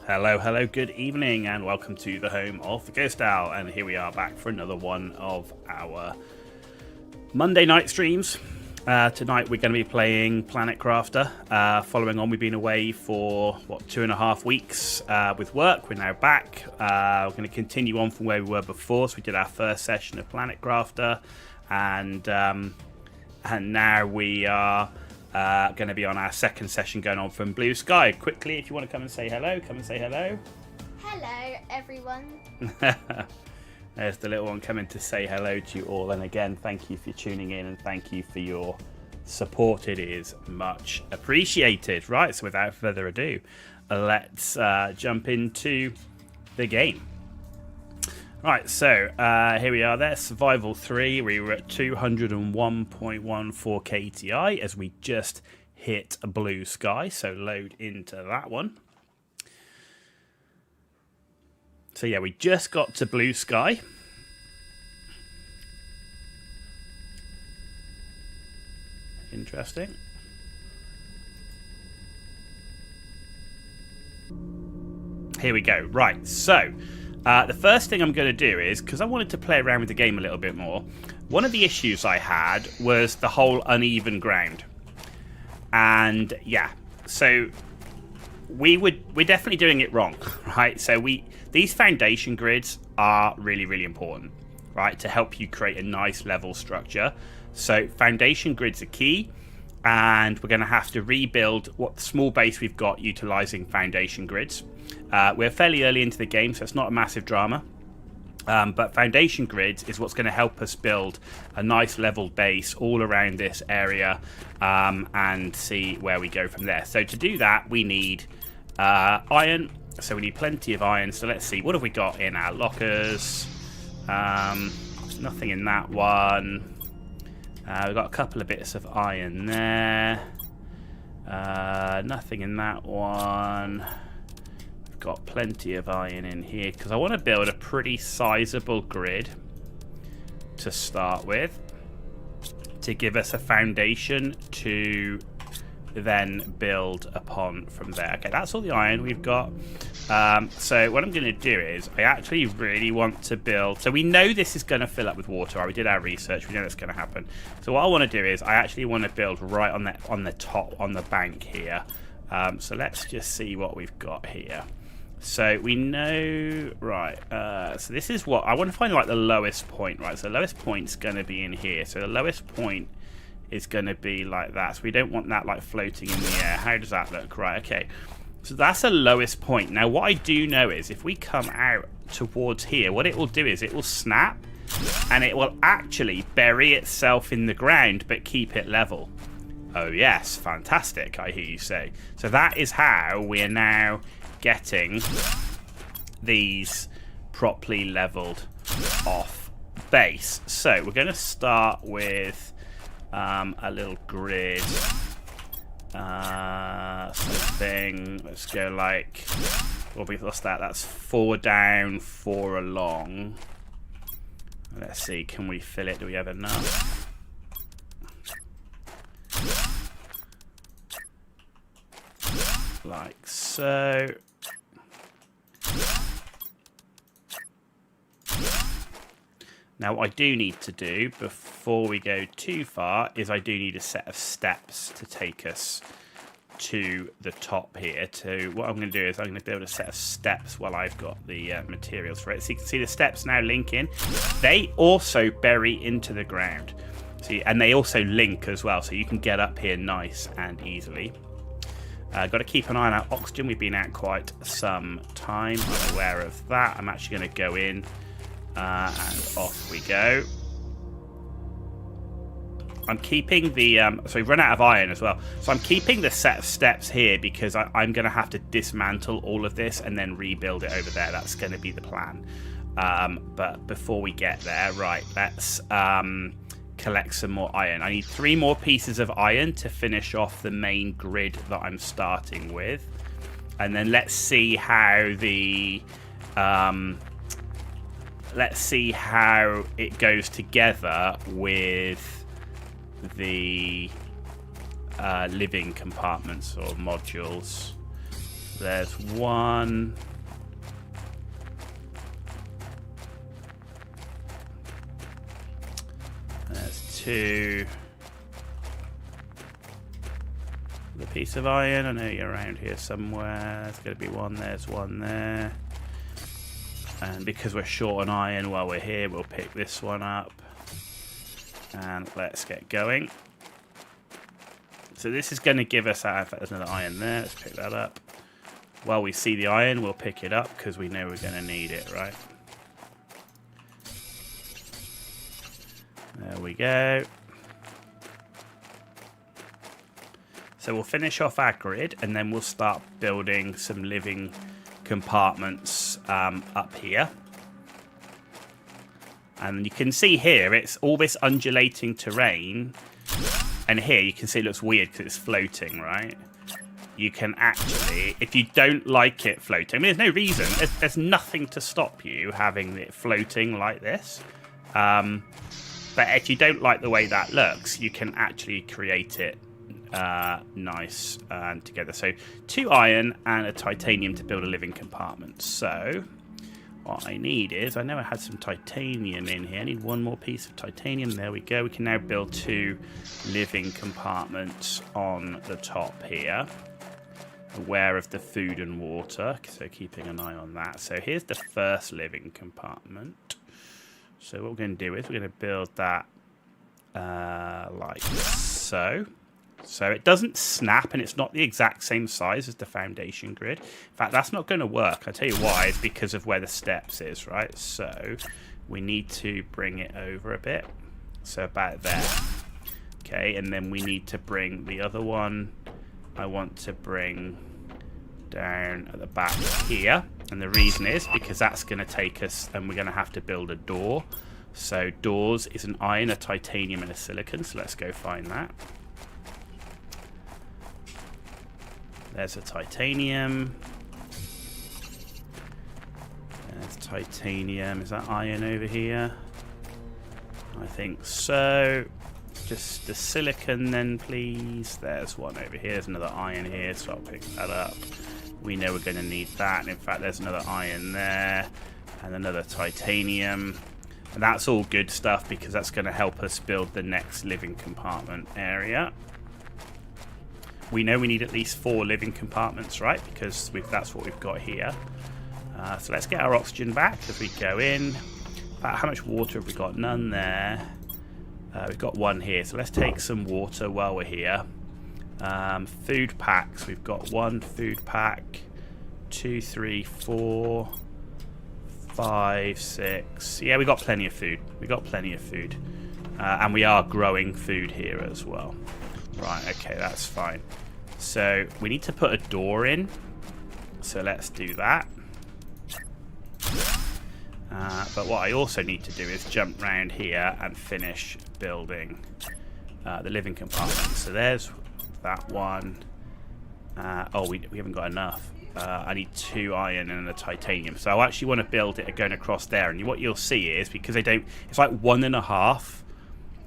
Hello, good evening, and welcome to the home of the Ghost Owl. And here we are back for another one of our Monday night streams. Tonight we're going to be playing Planet Crafter. Following on, we've been away for, 2.5 weeks with work. We're now back. We're going to continue on from where we were before. So we did our first session of Planet Crafter, and now we are going to be on our second session going on from Blue Sky. Quickly, if you want to come and say hello, come and say hello. Hello, everyone. There's the little one coming to say hello to you all. And again, thank you for tuning in and thank you for your support. It is much appreciated. Right, so without further ado, let's jump into the game. Right, so here we are there, Survival 3. We were at 201.14 KTI as we just hit a Blue Sky, so load into that one. So yeah, we just got to Blue Sky. Interesting. Here we go. Right, so the first thing I'm going to do is, because I wanted to play around with the game a little bit more, one of the issues I had was the whole uneven ground. And yeah, so we're definitely doing it wrong, right? So these foundation grids are really, really important, right, to help you create a nice level structure. So foundation grids are key, and we're going to have to rebuild what small base we've got utilizing foundation grids. We're fairly early into the game, so it's not a massive drama. But foundation grids is what's going to help us build a nice level base all around this area and see where we go from there. So to do that, we need iron. So we need plenty of iron. So let's see, what have we got in our lockers? There's nothing in that one. We've got a couple of bits of iron there. Nothing in that one. Got plenty of iron in here because I want to build a pretty sizable grid to start with to give us a foundation to then build upon from there. Okay, that's all the iron we've got. So what I'm going to do is I actually really want to build, so we know this is going to fill up with water, right? We did our research, we know that's going to happen. So what I want to do is I actually want to build right on the top, on the bank here. So let's just see what we've got here. So we know, right, so this is what, I want to find like the lowest point, right? So the lowest point's going to be in here. So the lowest point is going to be like that. So we don't want that like floating in the air. How does that look? Right, okay. So that's the lowest point. Now what I do know is if we come out towards here, what it will do is it will snap and it will actually bury itself in the ground but keep it level. Oh yes, fantastic, I hear you say. So that is how we are now getting these properly leveled off base. So we're going to start with a little grid, something. Let's go like, well, we've lost that. That's 4 down, 4 along. Let's see, can we fill it? Do we have enough? Like so. Now what I do need to do before we go too far is I do need a set of steps to take us to the top here. What I'm going to do is I'm going to build a set of steps while I've got the materials for it. So you can see the steps now link in. They also bury into the ground. See, and they also link as well, so you can get up here nice and easily. Got to keep an eye on our oxygen. We've been out quite some time. I'm aware of that. I'm actually going to go in and off we go. I'm keeping the... so we've run out of iron as well. So I'm keeping the set of steps here because I'm going to have to dismantle all of this and then rebuild it over there. That's going to be the plan. But before we get there, right, let's... collect some more iron. I need 3 more pieces of iron to finish off the main grid that I'm starting with, and then let's see how the let's see how it goes together with the living compartments or modules. There's one. There's two. The piece of iron. I know you're around here somewhere. There's going to be one. There's one there. And because we're short on iron while we're here, we'll pick this one up. And let's get going. So this is going to give us... In fact, there's another iron there. Let's pick that up. While we see the iron, we'll pick it up because we know we're going to need it, right? There we go. So we'll finish off our grid and then we'll start building some living compartments up here. And you can see here, it's all this undulating terrain. And here you can see it looks weird because it's floating, right? You can actually, if you don't like it floating, I mean, there's no reason. There's nothing to stop you having it floating like this. But if you don't like the way that looks, you can actually create it nice and together. So 2 iron and a titanium to build a living compartment. So what I need is, I know I had some titanium in here. I need one more piece of titanium. There we go. We can now build 2 living compartments on the top here. Aware of the food and water, so keeping an eye on that. So here's the first living compartment. So what we're going to do is we're going to build that like so. So it doesn't snap and it's not the exact same size as the foundation grid. In fact, that's not going to work. I'll tell you why. It's because of where the steps is, right? So we need to bring it over a bit. So about there. Okay, and then we need to bring the other one. I want to bring down at the back here. And the reason is because that's going to take us, and we're going to have to build a door. So doors is an iron, a titanium, and a silicon. So let's go find that. There's a titanium. There's titanium. Is that iron over here? I think so. Just the silicon then, please. There's one over here. There's another iron here, so I'll pick that up. We know we're going to need that. And in fact, there's another iron there. And another titanium. And that's all good stuff because that's going to help us build the next living compartment area. We know we need at least 4 living compartments, right? Because that's what we've got here. So let's get our oxygen back as we go in. How much water have we got? None there. We've got 1 here. So let's take some water while we're here. Food packs. We've got 1 food pack. 2, 3, 4, 5, 6. Yeah, we got plenty of food. We got plenty of food. And we are growing food here as well. Right, okay, that's fine. So we need to put a door in. So let's do that. But what I also need to do is jump round here and finish building the living compartment. So there's that one. Oh, we haven't got enough. I need 2 iron and a titanium. So I actually want to build it going across there. And what you'll see is, because they don't... It's like 1.5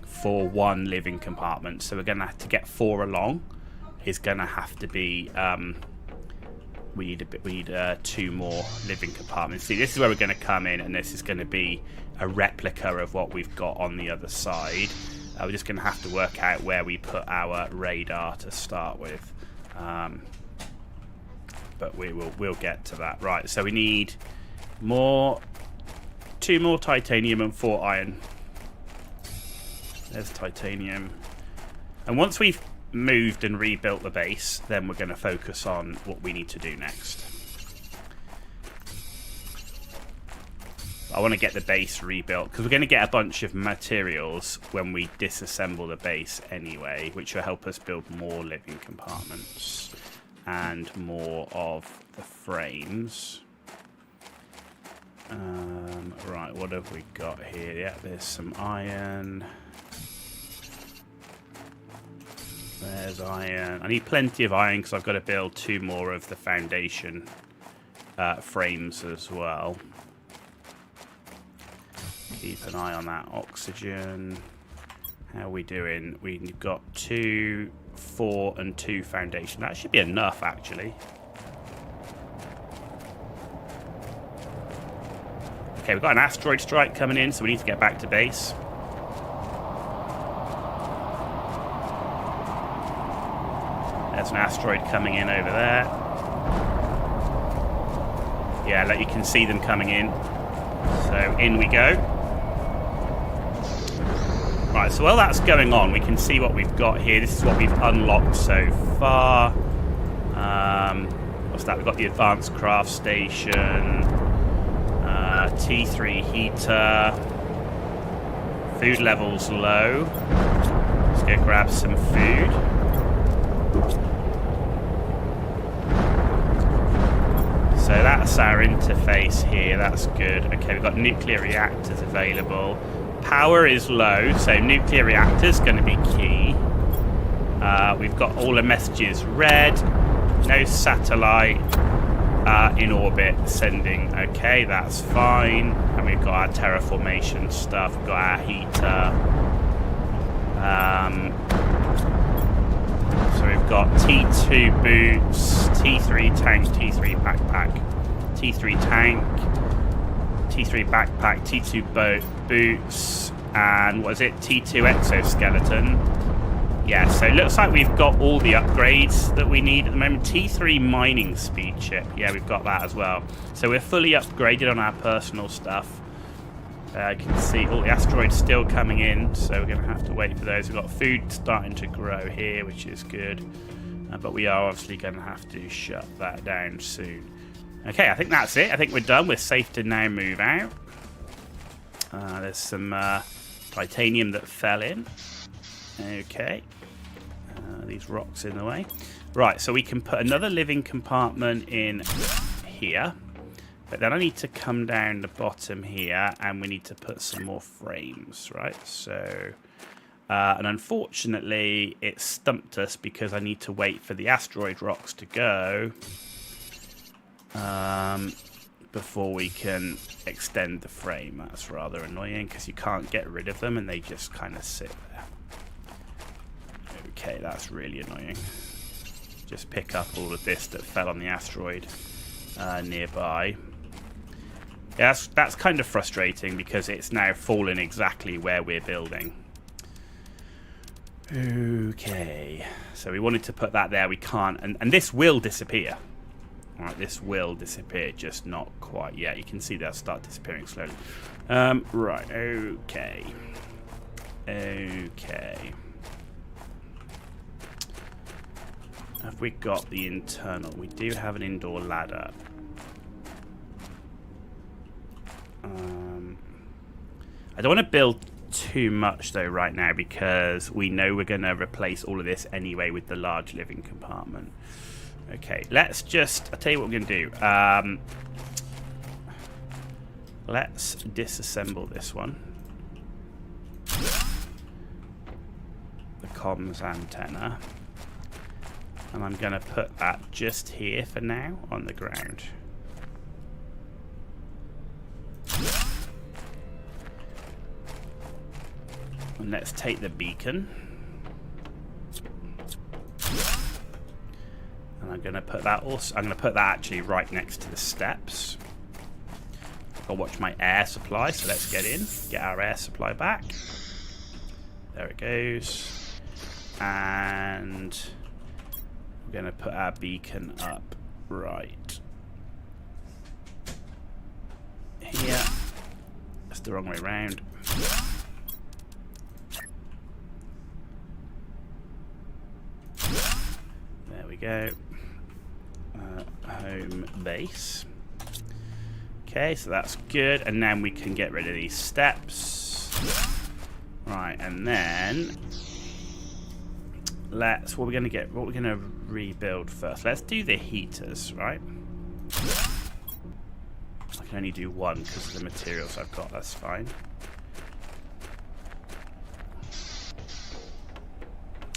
for 1 living compartment. So we're going to have to get 4 along. Is going to have to be... We need 2 more living compartments. See, this is where we're going to come in, and this is going to be a replica of what we've got on the other side. We're just going to have to work out where we put our radar to start with. But we'll get to that. Right, so we need 2 more titanium and 4 iron. There's titanium. And once we've moved and rebuilt the base, then we're going to focus on what we need to do next. I want to get the base rebuilt because we're going to get a bunch of materials when we disassemble the base anyway, which will help us build more living compartments and more of the frames. Right, what have we got here? Yeah, there's some iron. There's iron. I need plenty of iron because I've got to build 2 more of the foundation frames as well. Keep an eye on that oxygen. How are we doing? We've got 2, 4, and 2 foundation. That should be enough, actually. Okay, we've got an asteroid strike coming in, so we need to get back to base. There's an asteroid coming in over there. Yeah, like you can see them coming in. So in we go. Right, so while that's going on, we can see what we've got here. This is what we've unlocked so far. What's that? We've got the advanced craft station, T3 heater, food levels low. Let's go grab some food. So that's our interface here, that's good. Okay, we've got nuclear reactors available. Power is low, so nuclear reactors going to be key. We've got all the messages red. No satellite in orbit sending. Okay, that's fine. And we've got our terraformation stuff. We've got our heater. So we've got T2 boots, T3 tank, T3 backpack, T3 tank, T3 backpack, T2 boots, and what is it? T2 exoskeleton. Yeah, so it looks like we've got all the upgrades that we need at the moment. T3 mining speed chip. Yeah, we've got that as well. So we're fully upgraded on our personal stuff. You can see all the asteroids still coming in, so we're going to have to wait for those. We've got food starting to grow here, which is good. But we are obviously going to have to shut that down soon. Okay, I think that's it. I think we're done. We're safe to now move out. There's some titanium that fell in. Okay. These rocks in the way. Right, so we can put another living compartment in here. But then I need to come down the bottom here, and we need to put some more frames, right? So, and unfortunately, it stumped us because I need to wait for the asteroid rocks to go before we can extend the frame. That's rather annoying because you can't get rid of them, and they just kind of sit there. Okay, that's really annoying. Just pick up all of this that fell on the asteroid nearby. Yeah, that's kind of frustrating because it's now fallen exactly where we're building. Okay, so we wanted to put that there, we can't, and this will disappear. Alright, this will disappear, just not quite yet. You can see they'll start disappearing slowly. Right, okay. Okay. Have we got the internal? We do have an indoor ladder. I don't want to build too much though right now because we know we're going to replace all of this anyway with the large living compartment. Okay, let's just, I'll tell you what we're going to do. Let's disassemble this one. The comms antenna. And I'm going to put that just here for now on the ground. And let's take the beacon. And I'm going to put that also, I'm going to put that actually right next to the steps. I'll watch my air supply, so let's get in, get our air supply back. There it goes. And we're going to put our beacon up right here. That's the wrong way around. There we go. Home base. Okay, so that's good, and then we can get rid of these steps. Right, and then let's what we're gonna rebuild first. Let's do the heaters, right? I can only do one because of the materials I've got, that's fine.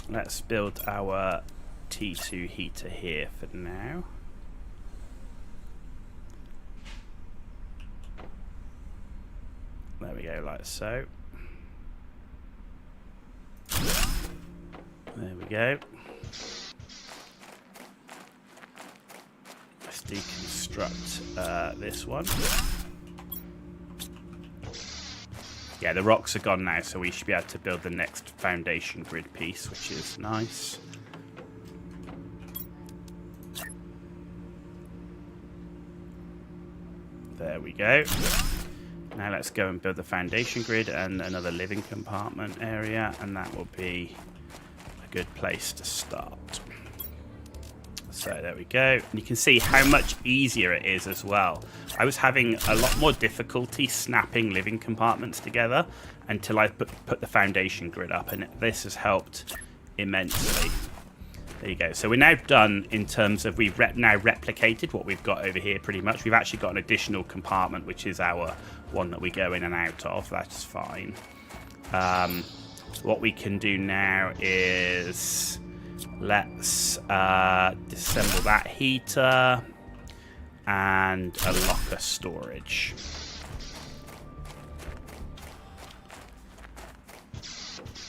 Let's build our T2 heater here for now. There we go, like so. There we go. Let's deconstruct this one. Yeah, the rocks are gone now, so we should be able to build the next foundation grid piece, which is nice. There we go. Now let's go and build the foundation grid and another living compartment area, and that will be a good place to start. So there we go. And you can see how much easier it is as well. I was having a lot more difficulty snapping living compartments together until I put the foundation grid up, and this has helped immensely. There you go. So we're now done in terms of we've now replicated what we've got over here pretty much. We've actually got an additional compartment, which is our one that we go in and out of. That's fine. What we can do now is let's disassemble that heater and a locker storage.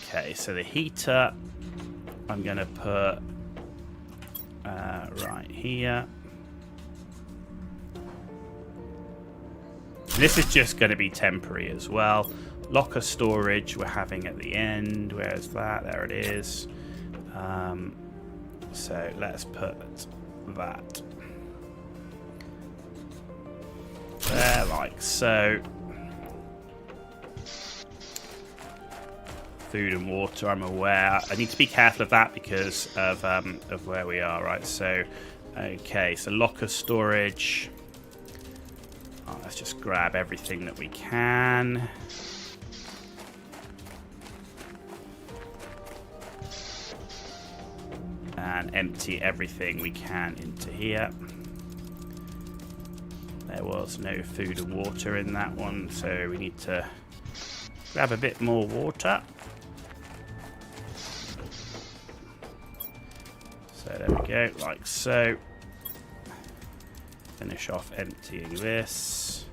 Okay, so the heater I'm going to put right here. This is just going to be temporary as well. Locker storage we're having at the end. Where's that? There it is. So let's put that there, like so. Food and water, I'm aware. I need to be careful of that because of where we are, right? So, okay, so locker storage. Oh, let's just grab everything that we can. And empty everything we can into here. There was no food and water in that one, so we need to grab a bit more water. So there we go, like so. Finish off emptying this.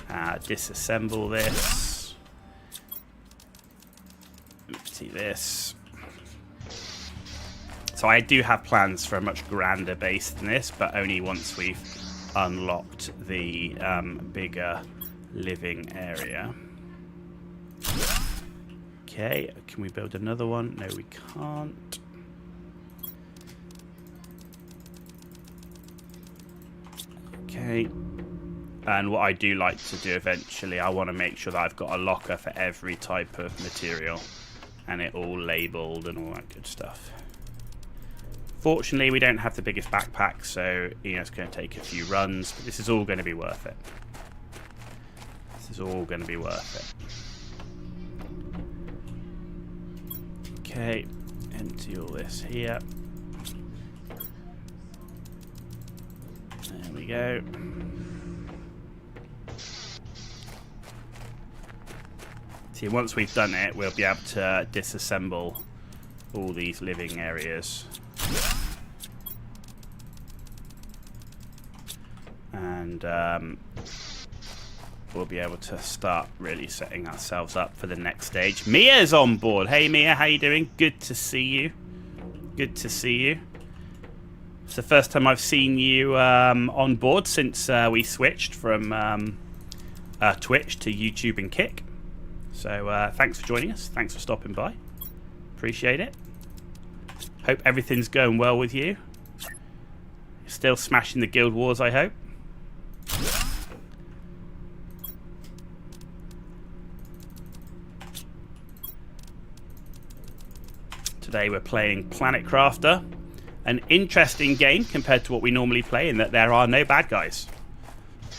Disassemble this. Empty this. So I do have plans for a much grander base than this, but only once we've unlocked the bigger living area. Okay, can we build another one? No, we can't. Okay, and what I do like to do eventually, I want to make sure that I've got a locker for every type of material and it all labelled and all that good stuff. Fortunately, we don't have the biggest backpack, so you know it's going to take a few runs, but this is all going to be worth it. This is all going to be worth it. Okay, empty all this here. There we go. See, once we've done it, we'll be able to disassemble all these living areas. And we'll be able to start really setting ourselves up for the next stage. Mia's on board. Hey Mia, how you doing? Good to see you. Good to see you. It's the first time I've seen you on board since we switched from Twitch to YouTube and Kick. So thanks for joining us. Thanks for stopping by. Appreciate it. Hope everything's going well with you. Still smashing the guild wars, I hope. Today we're playing Planet Crafter. An interesting game compared to what we normally play in that there are no bad guys.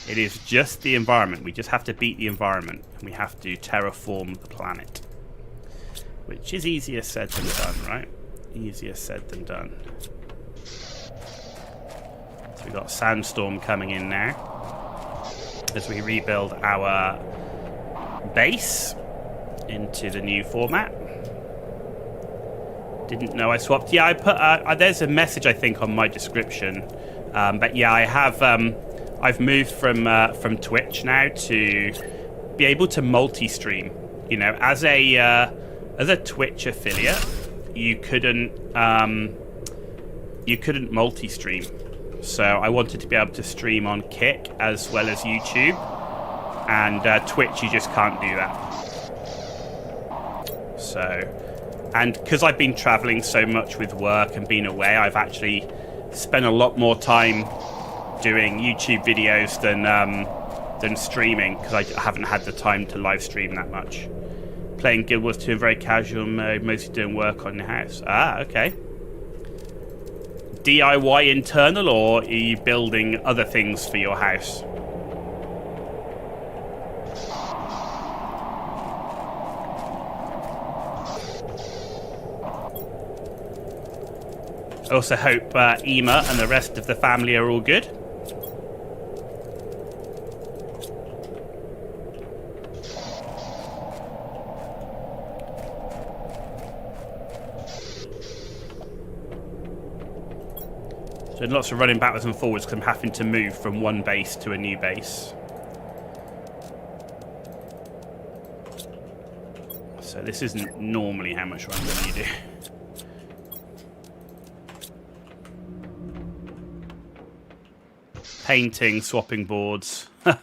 It is just the environment. We just have to beat the environment. And we have to terraform the planet. Which is easier said than done, right? Easier said than done. So we've got Sandstorm coming in now. As we rebuild our base into the new format. Didn't know I swapped. Yeah, I put. There's a message I think on my description, but yeah, I have. I've moved from Twitch now to be able to multi-stream. You know, as a Twitch affiliate, you couldn't multi-stream. So I wanted to be able to stream on Kick as well as YouTube, and Twitch you just can't do that. So, and because I've been traveling so much with work and being away, I've actually spent a lot more time doing YouTube videos than streaming, because I haven't had the time to live stream that much. Playing Guild Wars 2 in very casual mode, mostly doing work on the house. Ah, okay. DIY internal, or are you building other things for your house? I also hope Ema and the rest of the family are all good. So lots of running backwards and forwards because I'm having to move from one base to a new base. So this isn't normally how much running you do. Painting, swapping boards. Yeah,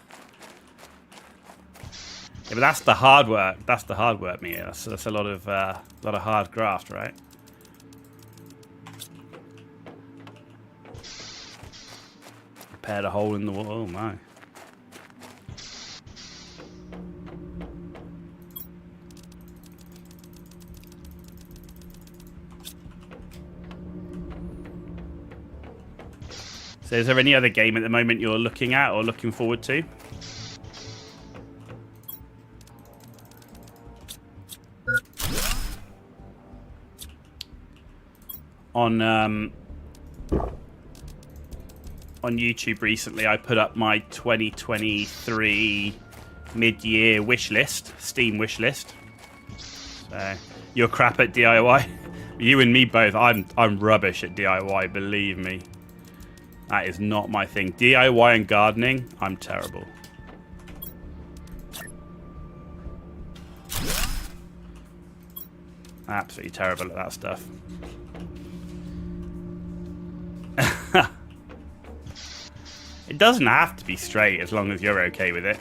but that's the hard work. That's the hard work, Mia. That's a lot of hard graft, right? Repaired a hole in the wall. Oh my! So, is there any other game at the moment you're looking at or looking forward to? On YouTube recently, I put up my 2023 mid-year wish list, Steam wish list. So you're crap at DIY. You and me both. I'm rubbish at DIY. Believe me, that is not my thing. DIY and gardening, I'm terrible. Absolutely terrible at that stuff. It doesn't have to be straight as long as you're okay with it.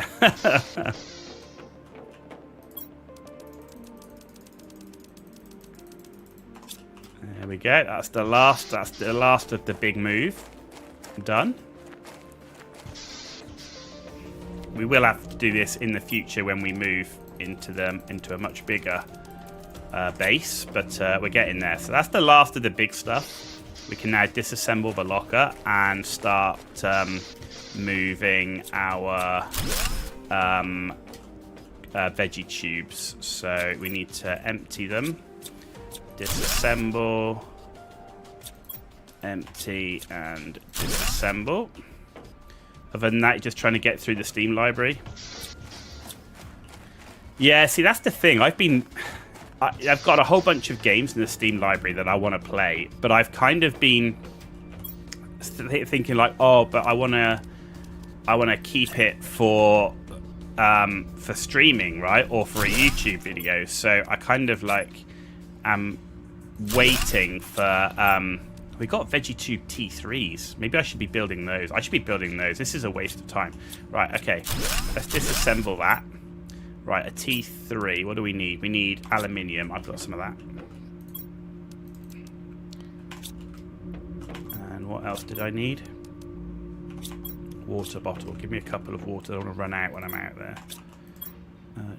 There we go. That's the last of the big move. Done. We will have to do this in the future when we move into a much bigger base, but we're getting there. So that's the last of the big stuff. We can now disassemble the locker and start moving our veggie tubes. So we need to empty them, disassemble, empty, and disassemble. Other than that, you're just trying to get through the Steam library. Yeah, see, that's the thing. I've got a whole bunch of games in the Steam library that I want to play, but I've kind of been thinking like, oh, but I want to keep it for streaming, right, or for a YouTube video. So I kind of like am waiting for. We got VeggieTube T3s. Maybe I should be building those. I should be building those. This is a waste of time. Right. Okay. Let's disassemble that. Right, a T3. What do we need? We need aluminium. I've got some of that. And what else did I need? Water bottle. Give me a couple of water. I don't want to run out when I'm out there.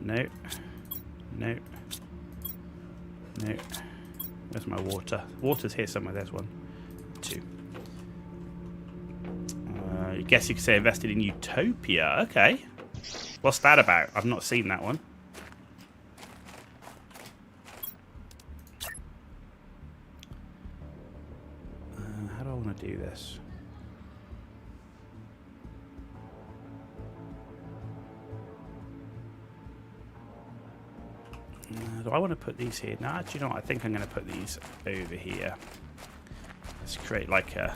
No. No. No. Where's my water? Water's here somewhere. There's one. 2. I guess you could say invested in Utopia. Okay. What's that about? I've not seen that one. How do I want to do this? Do I want to put these here? No, actually, you know what? I think I'm going to put these over here. Let's create like a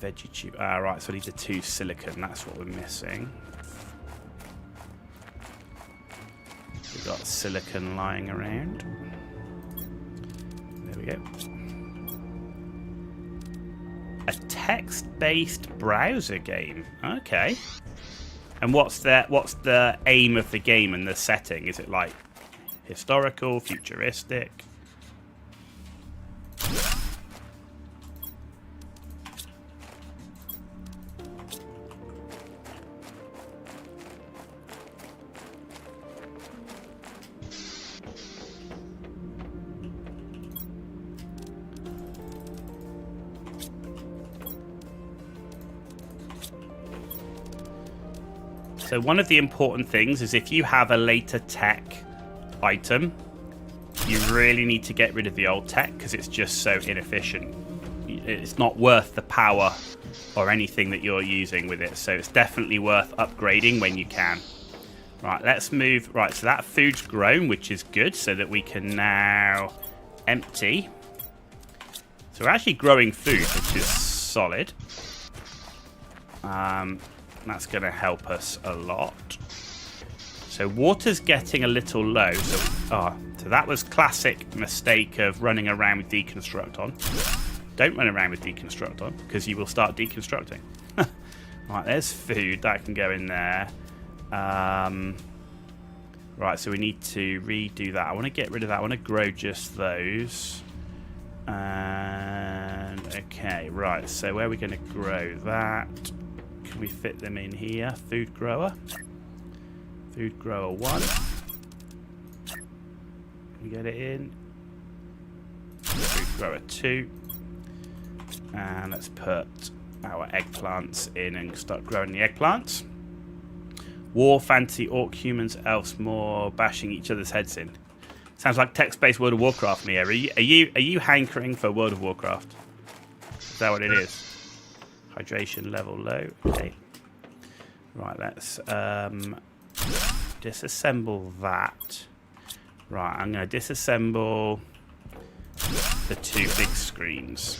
veggie tube. Ah, right. So these are 2 silicon. That's what we're missing. We've got silicon lying around. There we go. A text-based browser game. Okay. And what's the aim of the game and the setting? Is it like historical, futuristic. So one of the important things is if you have a later tech item, you really need to get rid of the old tech because it's just so inefficient. It's not worth the power or anything that you're using with it. So it's definitely worth upgrading when you can. Right, let's move. Right, so that food's grown, which is good, so that we can now empty. So we're actually growing food, which is solid. That's going to help us a lot. So water's getting a little low. So that was classic mistake of running around with deconstruct on. Don't run around with deconstruct on because you will start deconstructing. Right, there's food that can go in there. Right, so we need to redo that. I want to get rid of that. I want to grow just those. And okay, right. So where are we going to grow that? Can we fit them in here? Food grower. Food grower 1. Can we get it in? Food grower 2. And let's put our eggplants in and start growing the eggplants. War, fantasy, orc, humans, elves, more bashing each other's heads in. Sounds like text-based World of Warcraft, Mia. Are you hankering for World of Warcraft? Is that what it is? Hydration level low. Okay. Right, let's disassemble that. Right, I'm going to disassemble the 2 big screens.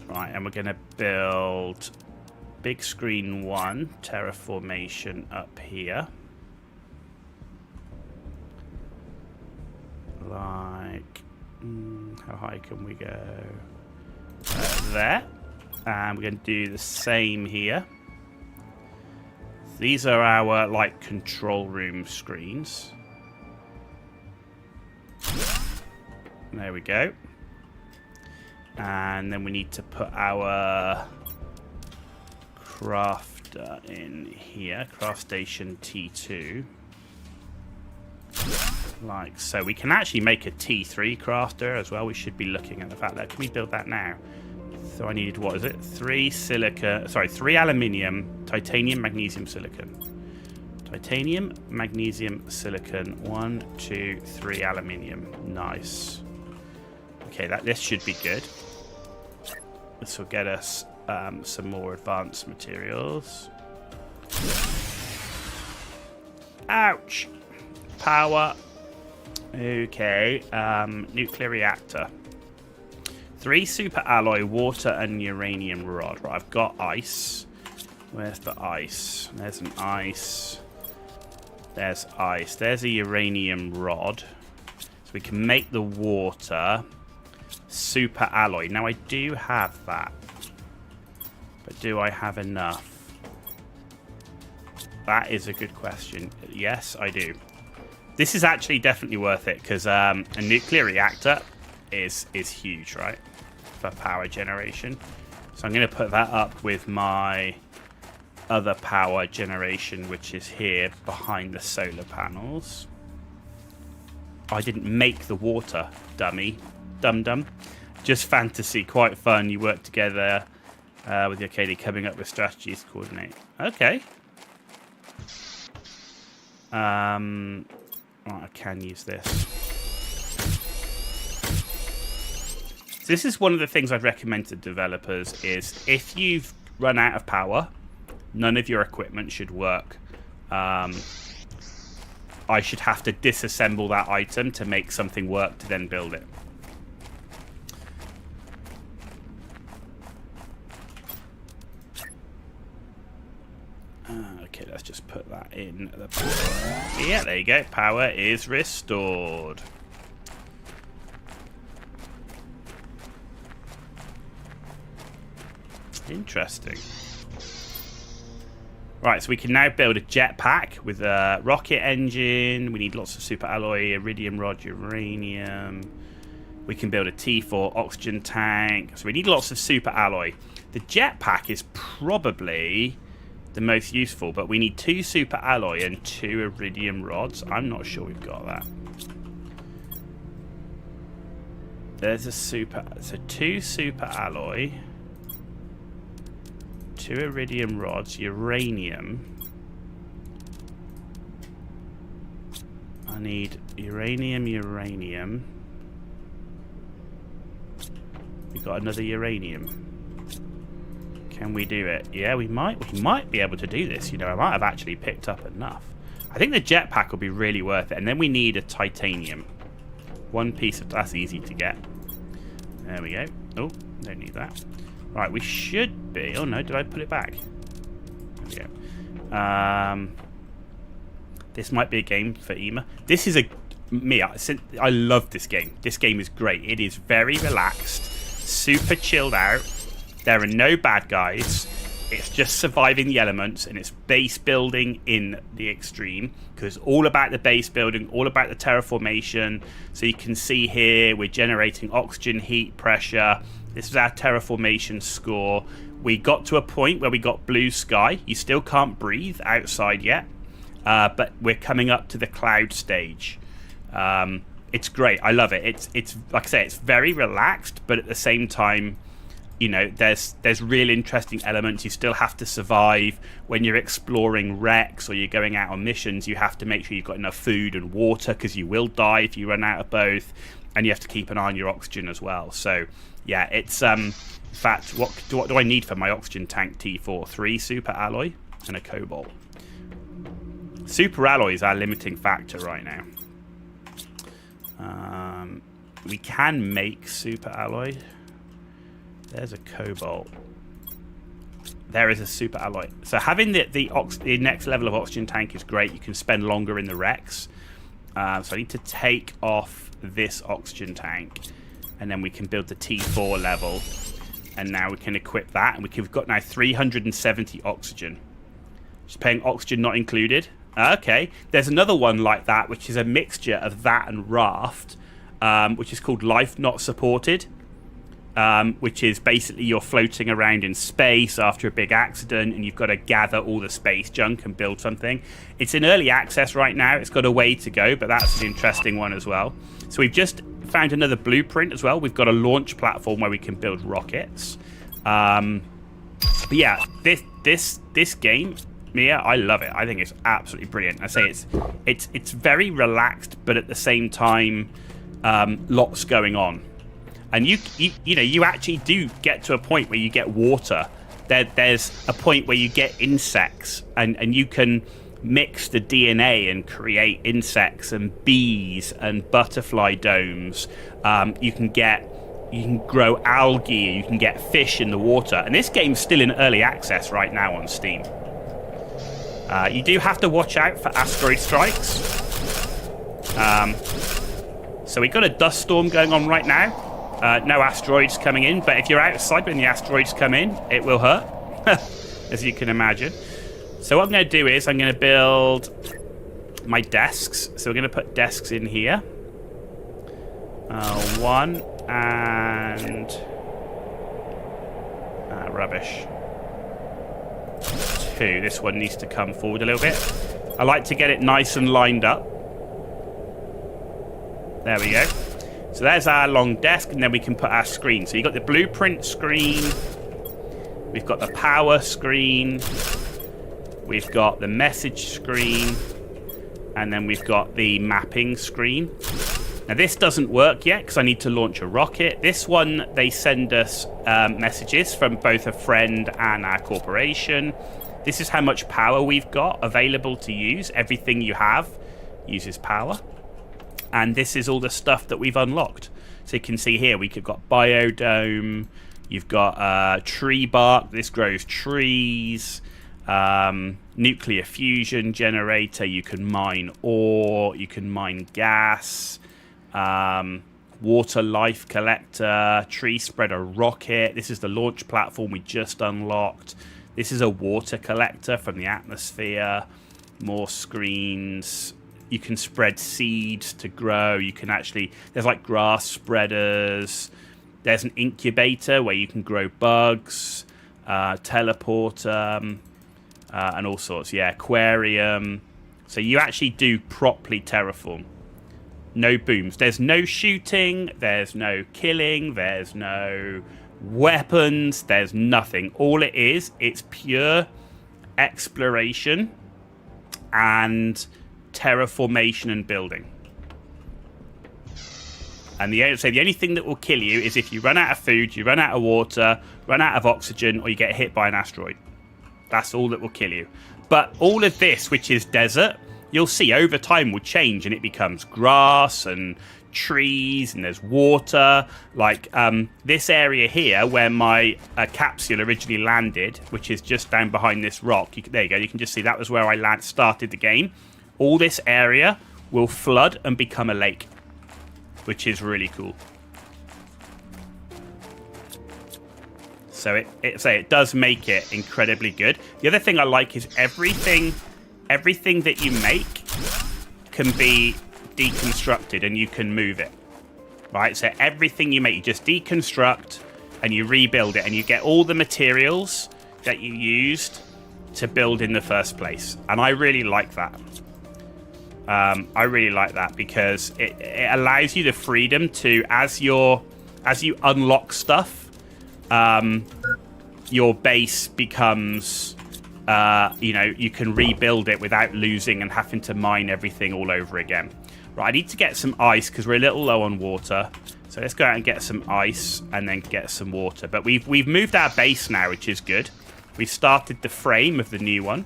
Right, and we're going to build big screen 1, terraformation up here. Like, how high can we go? There. And we're going to do the same here. These are our, like, control room screens. There we go. And then we need to put our crafter in here. Craft station T2. Like so. We can actually make a T3 crafter as well. We should be looking at the fact that. Can we build that now? So I needed, what is it? 3 aluminium, titanium, magnesium, silicon. Titanium, magnesium, silicon. 1, 2, 3 aluminium. Nice. Okay, this should be good. This will get us some more advanced materials. Ouch! Power. Okay, nuclear reactor. 3 super alloy, water and uranium rod. Right, I've got ice. Where's the ice? There's an ice. There's ice. There's a uranium rod. So we can make the water super alloy. Now I do have that. But do I have enough? That is a good question. Yes, I do. This is actually definitely worth it because a nuclear reactor is huge, right? For power generation. So I'm going to put that up with my other power generation, which is here behind the solar panels. I didn't make the water, dummy. Dum-dum. Just fantasy, quite fun. You work together with your KD coming up with strategies to coordinate. Okay. Right, I can use this. So this is one of the things I'd recommend to developers is if you've run out of power, none of your equipment should work. I should have to disassemble that item to make something work to then build it. Okay, let's just put that in the power. Yeah, there you go. Power is restored. Interesting. Right, so we can now build a jetpack with a rocket engine. We need lots of super alloy, iridium rod, uranium. We can build a T4 oxygen tank. So we need lots of super alloy. The jetpack is probably the most useful, but we need 2 super alloy and 2 iridium rods. I'm not sure we've got that. There's a super... So 2 super alloy... 2 iridium rods, uranium. I need uranium. We got another uranium. Can we do it? Yeah, we might be able to do this. You know, I might have actually picked up enough. I think the jetpack will be really worth it. And then we need a titanium. 1 piece of... That's easy to get. There we go. Oh, don't need that. Right, we should be... Oh, no, did I put it back? There we go. This might be a game for Ema. This is a... I love this game. This game is great. It is very relaxed, super chilled out. There are no bad guys. It's just surviving the elements, and it's base building in the extreme, because it's all about the base building, all about the terraformation. So you can see here we're generating oxygen, heat, pressure. This is our terraformation score. We got to a point where we got blue sky. You still can't breathe outside yet, but we're coming up to the cloud stage. It's great. I love it. It's like I say, it's very relaxed, but at the same time, you know, there's real interesting elements. You still have to survive when you're exploring wrecks or you're going out on missions. You have to make sure you've got enough food and water, because you will die if you run out of both, and you have to keep an eye on your oxygen as well. So yeah, it's in fact, what do I need for my oxygen tank T4? 3 super alloy and a cobalt. Super alloy is our limiting factor right now. We can make super alloy. There's a cobalt. There is a super alloy. So having the next level of oxygen tank is great. You can spend longer in the wrecks. So I need to take off this oxygen tank, and then we can build the T4 level. And now we can equip that, and we've got now 370 oxygen. Just paying oxygen not included. Okay, there's another one like that, which is a mixture of that and raft, which is called life not supported. Which is basically you're floating around in space after a big accident, and you've got to gather all the space junk and build something. It's in early access right now. It's got a way to go, but that's an interesting one as well. So we've just found another blueprint as well. We've got a launch platform where we can build rockets. But yeah, this game, Mia, I love it. I think it's absolutely brilliant. I say it's very relaxed, but at the same time, lots going on. And you actually do get to a point where you get water. There's a point where you get insects, and you can mix the DNA and create insects and bees and butterfly domes. You can grow algae. You can get fish in the water. And this game's still in early access right now on Steam. You do have to watch out for asteroid strikes. So we've got a dust storm going on right now. No asteroids coming in, but if you're outside when the asteroids come in, it will hurt, as you can imagine. So what I'm going to do is I'm going to build my desks. So we're going to put desks in here. 1 and... rubbish. 2. This one needs to come forward a little bit. I like to get it nice and lined up. There we go. So there's our long desk, and then we can put our screen. So you've got the blueprint screen. We've got the power screen. We've got the message screen. And then we've got the mapping screen. Now this doesn't work yet because I need to launch a rocket. This one, they send us messages from both a friend and our corporation. This is how much power we've got available to use. Everything you have uses power. And this is all the stuff that we've unlocked. So you can see here, we've got biodome. You've got tree bark. This grows trees. Nuclear fusion generator. You can mine ore. You can mine gas. Water life collector. Tree spreader rocket. This is the launch platform we just unlocked. This is a water collector from the atmosphere. More screens. You can spread seeds to grow. You can actually... There's like grass spreaders. There's an incubator where you can grow bugs. Teleporter. And all sorts. Yeah, aquarium. So you actually do properly terraform. No booms. There's no shooting. There's no killing. There's no weapons. There's nothing. All it is, it's pure exploration and terraformation and building. And the only thing that will kill you is if you run out of food, you run out of water, run out of oxygen, or you get hit by an asteroid. That's all that will kill you. But all of this, which is desert, you'll see over time will change, and it becomes grass and trees, and there's water. Like this area here where my capsule originally landed, which is just down behind this rock. There you go. You can just see that was where I started the game. All this area will flood and become a lake, which is really cool. So it does make it incredibly good. The other thing I like is everything that you make can be deconstructed and you can move it. Right? So everything you make, you just deconstruct and you rebuild it, and you get all the materials that you used to build in the first place. And I really like that. I really like that because it allows you the freedom to, as you unlock stuff, your base becomes, you can rebuild it without losing and having to mine everything all over again. Right, I need to get some ice because we're a little low on water. So let's go out and get some ice and then get some water. But we've moved our base now, which is good. We've started the frame of the new one.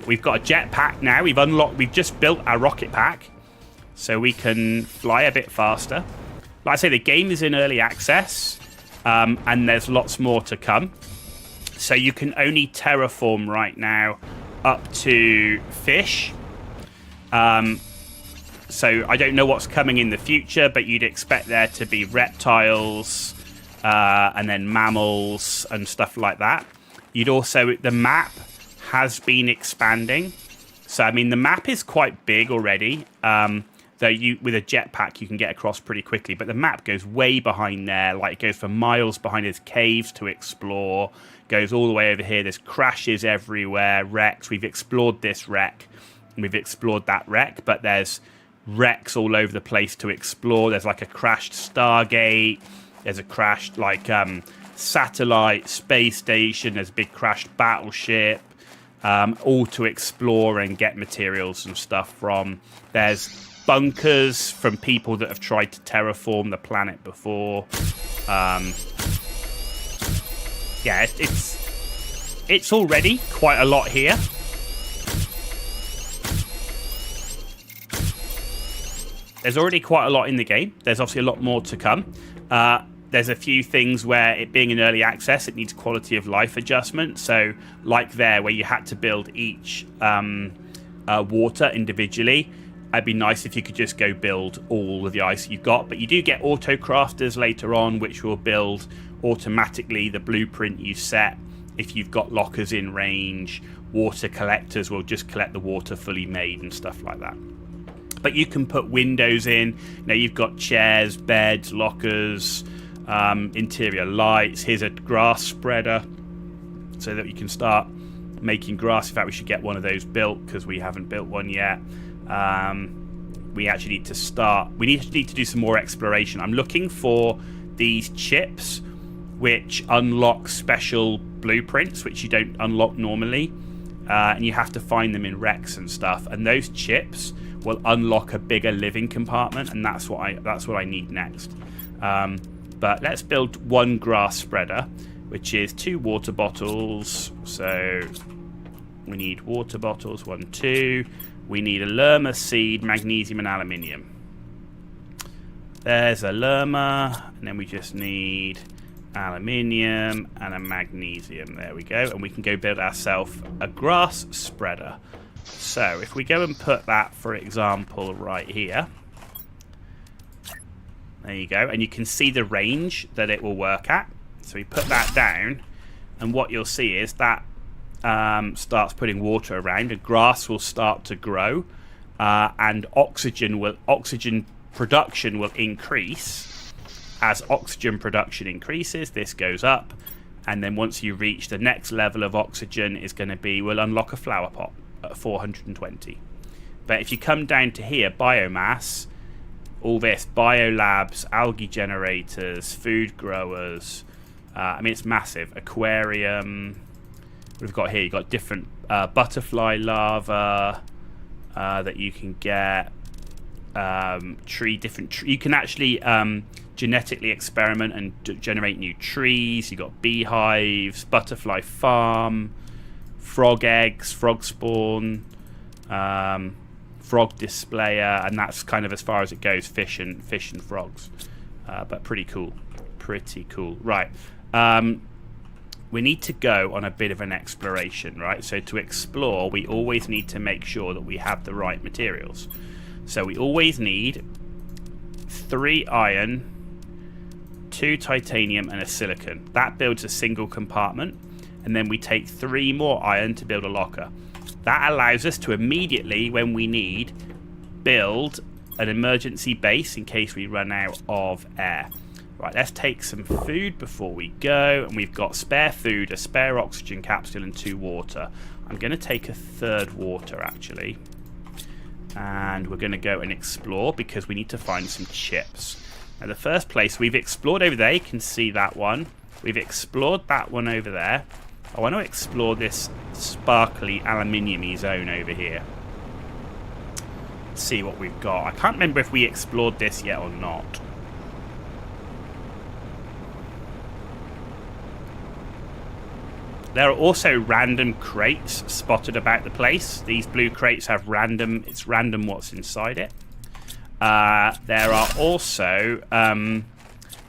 We've got a jetpack now. We've just built our rocket pack, so we can fly a bit faster. Like I say, the game is in early access, and there's lots more to come. So you can only terraform right now up to fish. So I don't know what's coming in the future, but you'd expect there to be reptiles, and then mammals and stuff like that. The map has been expanding. So, I mean, the map is quite big already. Though with a jetpack, you can get across pretty quickly. But the map goes way behind there. Like, it goes for miles behind. There's caves to explore. Goes all the way over here. There's crashes everywhere. Wrecks. We've explored this wreck. We've explored that wreck. But there's wrecks all over the place to explore. There's like a crashed Stargate. There's a crashed, satellite space station. There's a big crashed battleship. All to explore and get materials and stuff from. There's bunkers from people that have tried to terraform the planet before. Yeah, it's already quite a lot here. There's already quite a lot in the game. There's obviously a lot more to come. There's a few things where it being in early access, it needs quality of life adjustment. So like there, where you had to build each water individually, it'd be nice if you could just go build all of the ice you've got. But you do get auto crafters later on, which will build automatically the blueprint you set. If you've got lockers in range, water collectors will just collect the water fully made and stuff like that. But you can put windows in. Now you've got chairs, beds, lockers, interior lights. Here's a grass spreader so that you can start making grass. In fact, we should get one of those built because we haven't built one yet. We actually need to start. We need to do some more exploration. I'm looking for these chips which unlock special blueprints which you don't unlock normally, and you have to find them in wrecks and stuff. And those chips will unlock a bigger living compartment, and that's what I need next. But let's build one grass spreader, which is 2 water bottles. So we need water bottles, 1, 2. We need a lerma seed, magnesium, and aluminium. There's a lerma, and then we just need aluminium and a magnesium. There we go, and we can go build ourselves a grass spreader. So if we go and put that, for example, right here. There you go, and you can see the range that it will work at. So we put that down, And what you'll see is that starts putting water around, and grass will start to grow, and oxygen production will increase. As oxygen production increases, this goes up, and then once you reach the next level of oxygen is going to be, we'll unlock a flower pot at 420. But if you come down to here, biomass, all this, biolabs, algae generators, food growers, I mean, it's massive. Aquarium. What have we got here? You've got different butterfly larvae that you can get. You can actually genetically experiment and generate new trees. You've got beehives, butterfly farm, frog eggs, frog spawn, frog displayer, and that's kind of as far as it goes, fish and frogs. But pretty cool. Pretty cool. Right. We need to go on a bit of an exploration, right? So to explore, we always need to make sure that we have the right materials. So we always need 3 iron, 2 titanium, and a silicon. That builds a single compartment, and then we take 3 more iron to build a locker. That allows us to immediately, when we need, build an emergency base in case we run out of air. Right, let's take some food before we go, and we've got spare food, a spare oxygen capsule, and 2 water. I'm going to take a 3rd water, actually. And we're going to go and explore because we need to find some chips. Now, the first place we've explored over there, you can see that one. We've explored that one over there. I want to explore this sparkly aluminium-y zone over here. Let's see what we've got. I can't remember if we explored this yet or not. There are also random crates spotted about the place. These blue crates have it's random what's inside it. There are also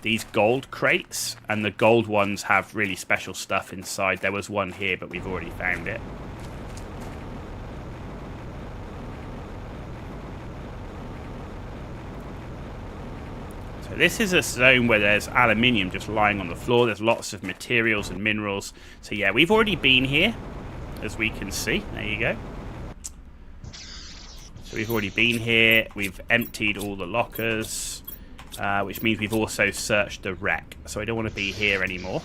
these gold crates, and the gold ones have really special stuff inside. There was one here, but we've already found it. So this is a zone where there's aluminium just lying on the floor. There's lots of materials and minerals. So yeah, we've already been here, as we can see. There you go. So we've already been here. We've emptied all the lockers, which means we've also searched the wreck. So I don't want to be here anymore.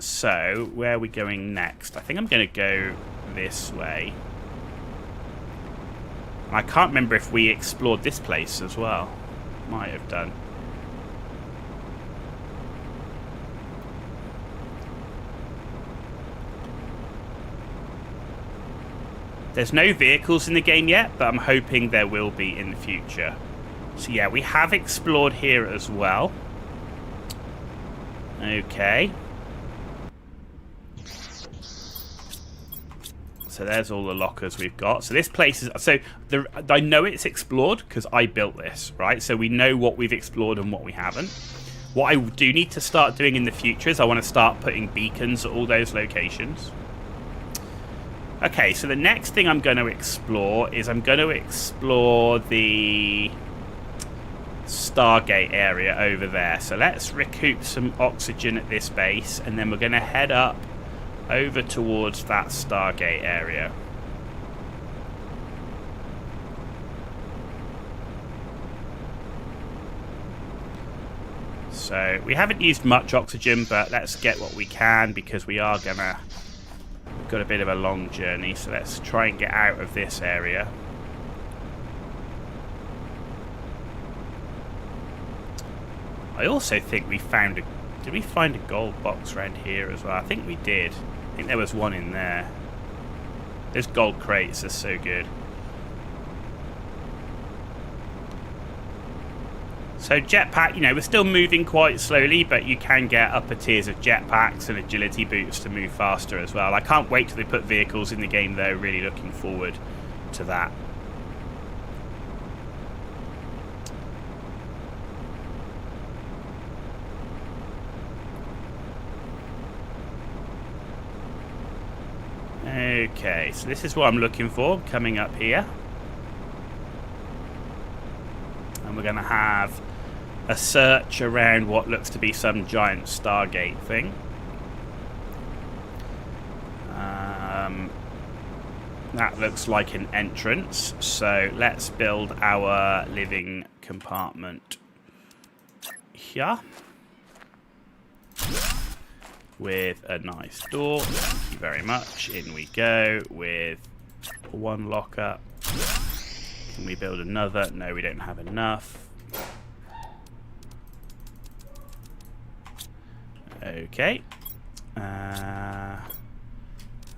So where are we going next? I think I'm going to go this way. I can't remember if we explored this place as well. Might have done. There's no vehicles in the game yet, but I'm hoping there will be in the future. So yeah, we have explored here as well. Okay. So there's all the lockers we've got. So this place is... So I know it's explored because I built this, right? So we know what we've explored and what we haven't. What I do need to start doing in the future is I want to start putting beacons at all those locations. Okay, so the next thing I'm going to explore is I'm going to explore the Stargate area over there. So let's recoup some oxygen at this base, and then we're going to head up over towards that Stargate area. So we haven't used much oxygen, but let's get what we can because we are gonna... We've got a bit of a long journey, so let's try and get out of this area. I also think we found a... Did we find a gold box around here as well? I think we did. I think there was one in there. Those gold crates are so good. So jetpack, you know, we're still moving quite slowly, but you can get upper tiers of jetpacks and agility boots to move faster as well. I can't wait till they put vehicles in the game though. Really looking forward to that. Okay, so this is what I'm looking for coming up here. And we're going to have a search around what looks to be some giant Stargate thing. That looks like an entrance. So let's build our living compartment here. With a nice door. Thank you very much. In we go with one locker. Can we build another? No, we don't have enough. Okay.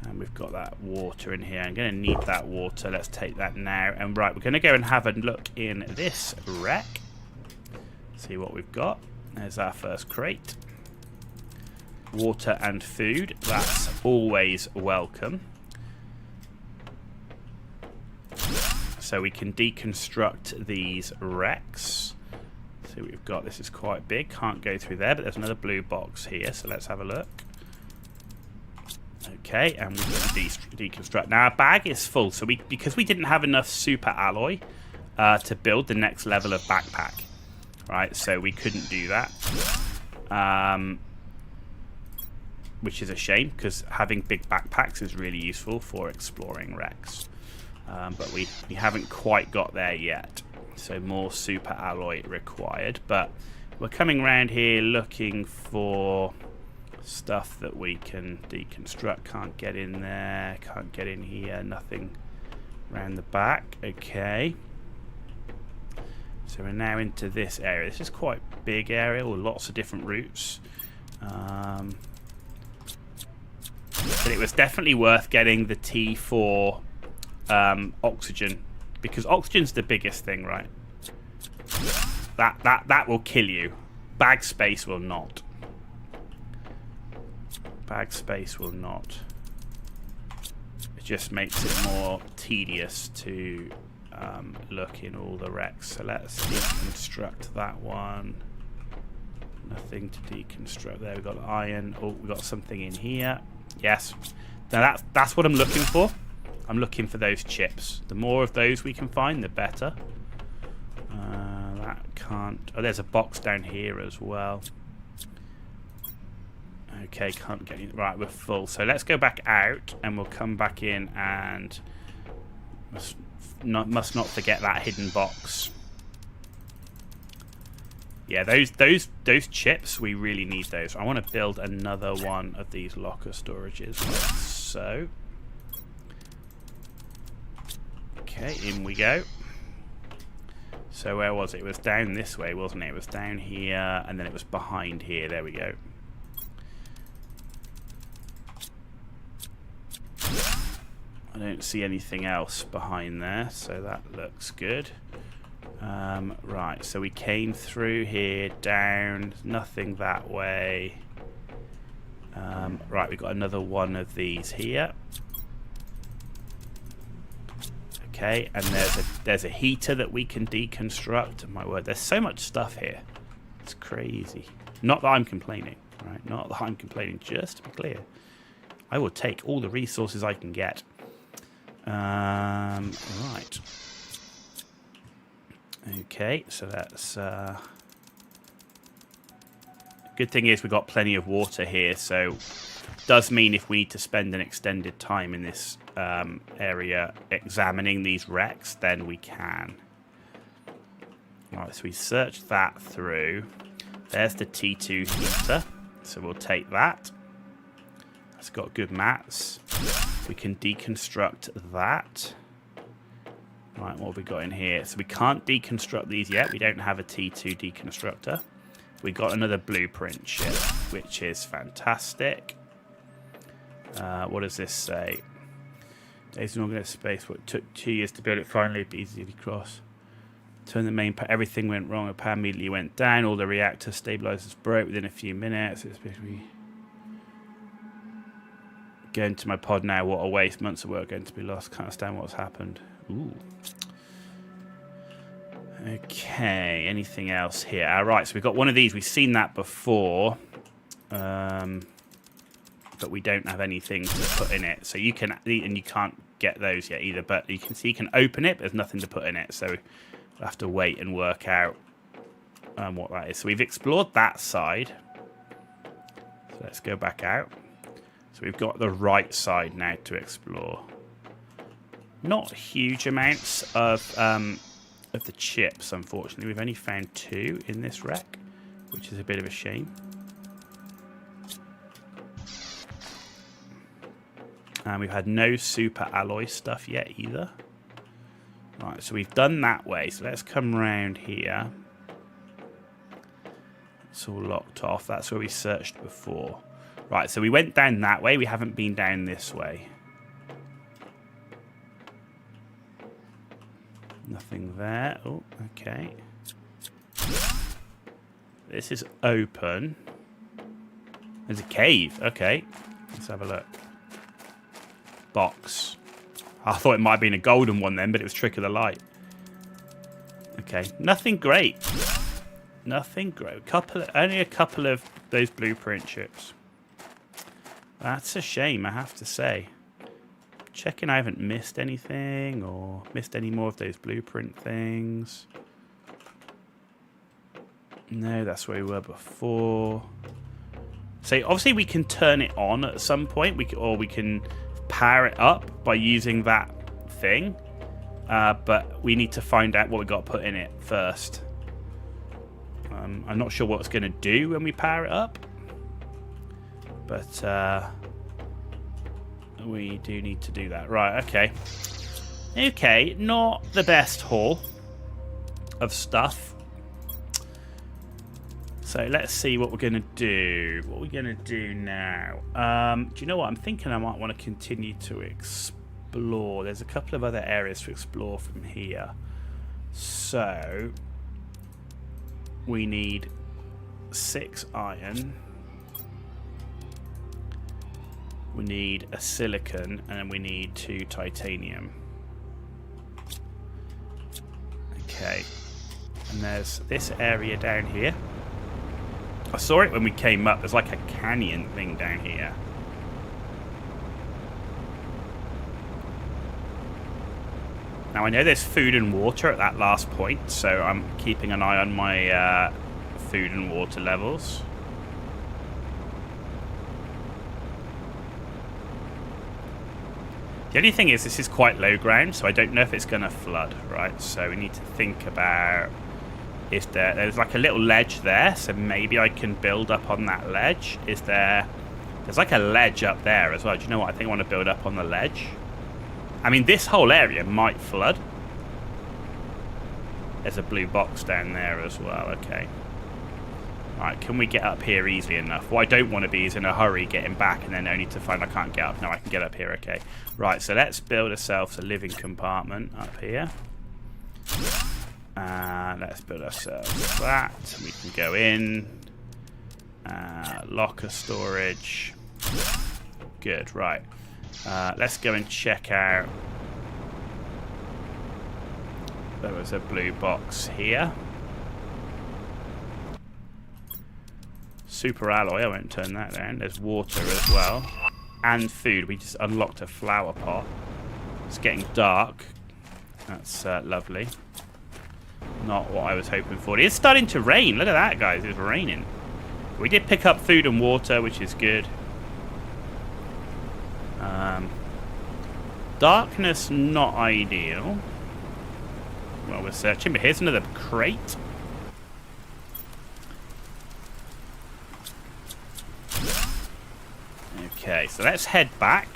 And we've got that water in here. I'm going to need that water. Let's take that now. And right, we're going to go and have a look in this wreck. See what we've got. There's our first crate. Water and food. That's always welcome. So we can deconstruct these wrecks. See what we've got. This is quite big. Can't go through there, but there's another blue box here. So let's have a look. Okay, and we can deconstruct. Now our bag is full, so because we didn't have enough super alloy to build the next level of backpack, right? So we couldn't do that, which is a shame because having big backpacks is really useful for exploring wrecks. But we haven't quite got there yet, so more super alloy required. But we're coming around here looking for stuff that we can deconstruct. Can't get in there, can't get in here, nothing around the back. Okay, so we're now into this area. This is quite a big area with lots of different routes, but it was definitely worth getting the T for oxygen, because oxygen's the biggest thing, right? That will kill you. Bag space will not. Bag space will not. It just makes it more tedious to look in all the wrecks. So let's deconstruct that one. Nothing to deconstruct there. We've got iron. Oh, we've got something in here. Yes. Now that's what I'm looking for. I'm looking for those chips. The more of those we can find, the better. That can't... Oh, there's a box down here as well. Okay, can't get in. Right, we're full. So let's go back out, and we'll come back in, and must not forget that hidden box. Yeah, those chips, we really need those. I want to build another one of these locker storages, like so. Okay, in we go. So where was it? It was down this way, wasn't it? It was down here, and then it was behind here. There we go. I don't see anything else behind there, so that looks good. Right, so we came through here, down, nothing that way. Right, we've got another one of these here. Okay, and there's a heater that we can deconstruct. My word, there's so much stuff here. It's crazy. Not that I'm complaining, right? Not that I'm complaining, just to be clear. I will take all the resources I can get. Right. Okay, so that's... Good thing is we've got plenty of water here, so... Does mean if we need to spend an extended time in this area examining these wrecks, then we can. Right, so we searched that through. There's the T2 heater, so we'll take that. It's got good mats. We can deconstruct that. Right, what have we got in here? So we can't deconstruct these yet. We don't have a T2 deconstructor. We got another blueprint ship, which is fantastic. What does this say? Days in organized space. What took 2 years to build it, finally be easy to cross. Turn the main power. Everything went wrong. The power immediately went down. All the reactor stabilizers broke within a few minutes. It's basically going to my pod now. What a waste. Months of work going to be lost. Can't understand what's happened. Ooh. Okay. Anything else here? All right. So we've got one of these. We've seen that before. But we don't have anything to put in it. So you can, and you can't get those yet either, but you can see you can open it, but there's nothing to put in it. So we'll have to wait and work out what that is. So we've explored that side. So let's go back out. So we've got the right side now to explore. Not huge amounts of the chips, unfortunately. We've only found 2 in this wreck, which is a bit of a shame. And we've had no super alloy stuff yet either. Right, so we've done that way. So let's come round here. It's all locked off. That's where we searched before. Right, so we went down that way. We haven't been down this way. Nothing there. Oh, okay. This is open. There's a cave. Okay. Let's have a look. Box. I thought it might have been a golden one then, but it was Trick of the Light. Okay. Nothing great. Nothing great. Only a couple of those blueprint chips. That's a shame, I have to say. Checking I haven't missed anything or missed any more of those blueprint things. No, that's where we were before. So obviously we can turn it on at some point, or we can power it up by using that thing. But we need to find out what we got put in it first. I'm not sure what it's going to do when we power it up. But we do need to do that. Right, okay. Okay, not the best haul of stuff. So let's see what we're going to do. What are we going to do now? Do you know what? I'm thinking I might want to continue to explore. There's a couple of other areas to explore from here. So we need 6 iron. We need a silicon, and then we need 2 titanium. Okay. And there's this area down here. I saw it when we came up. There's like a canyon thing down here. Now I know there's food and water at that last point, so I'm keeping an eye on my food and water levels. The only thing is this is quite low ground, so I don't know if it's going to flood, right? So we need to think about if there's like a little ledge there, so maybe I can build up on that ledge. There's like a ledge up there as well. Do you know what? I think I want to build up on the ledge. I mean, this whole area might flood. There's a blue box down there as well. Okay. Right, can we get up here easily enough? What I don't want to be is in a hurry getting back and then only to find I can't get up. No, I can get up here, okay. Right, so let's build ourselves a living compartment up here. Let's build ourselves that. We can go in. Locker storage. Good, right. Let's go and check out. There was a blue box here. Super alloy, I won't turn that down. There's water as well. And food. We just unlocked a flower pot. It's getting dark. That's lovely. Not what I was hoping for. It is starting to rain. Look at that, guys. It's raining. We did pick up food and water, which is good. Darkness, not ideal. Well, we're searching, but here's another crate. Okay, so let's head back.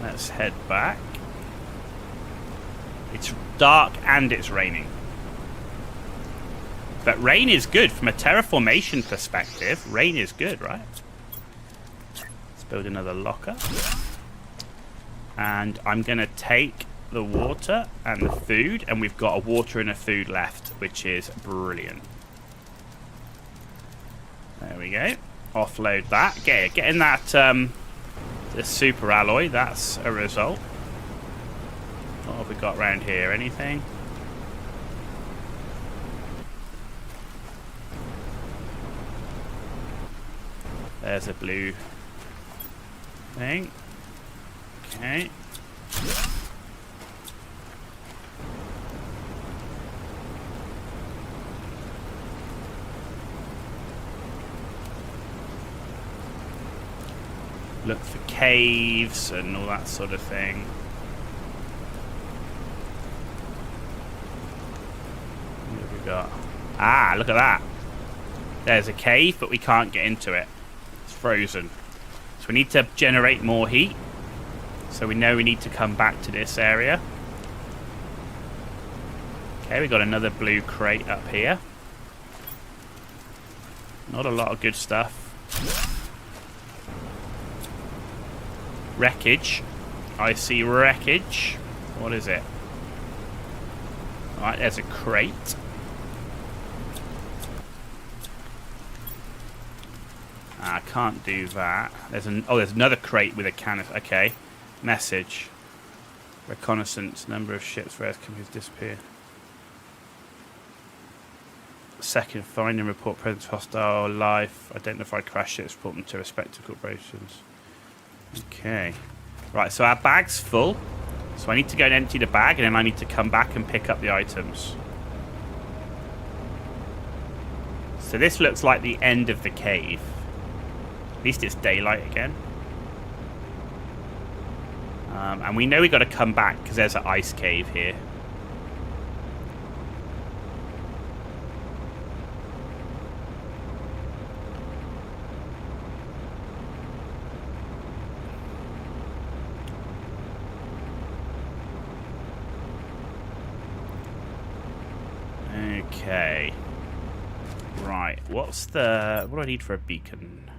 Let's head back. It's dark and it's raining. But rain is good from a terraformation perspective. Rain is good, right? Let's build another locker. And I'm going to take the water and the food, and we've got a water and a food left, which is brilliant. There we go. Offload that. Getting that the super alloy, that's a result. What have we got around here? Anything? There's a blue thing. Okay. look for caves and all that sort of thing. What have we got? Ah, look at that. There's a cave, but we can't get into it. It's frozen. So we need to generate more heat. So we know we need to come back to this area. Okay, we got another blue crate up here. Not a lot of good stuff. Wreckage. I see wreckage. What is it? Alright, there's a crate. I can't do that. There's another crate with a can of... Okay. Message. Reconnaissance. Number of ships where companies disappear. Second, find and report presence of hostile life. Identify crash ships. Report them to respective corporations. Okay. Right, so our bag's full. So I need to go and empty the bag, and then I need to come back and pick up the items. So this looks like the end of the cave. At least it's daylight again. And we know we got to come back because there's an ice cave here. Okay. Right. What do I need for a beacon?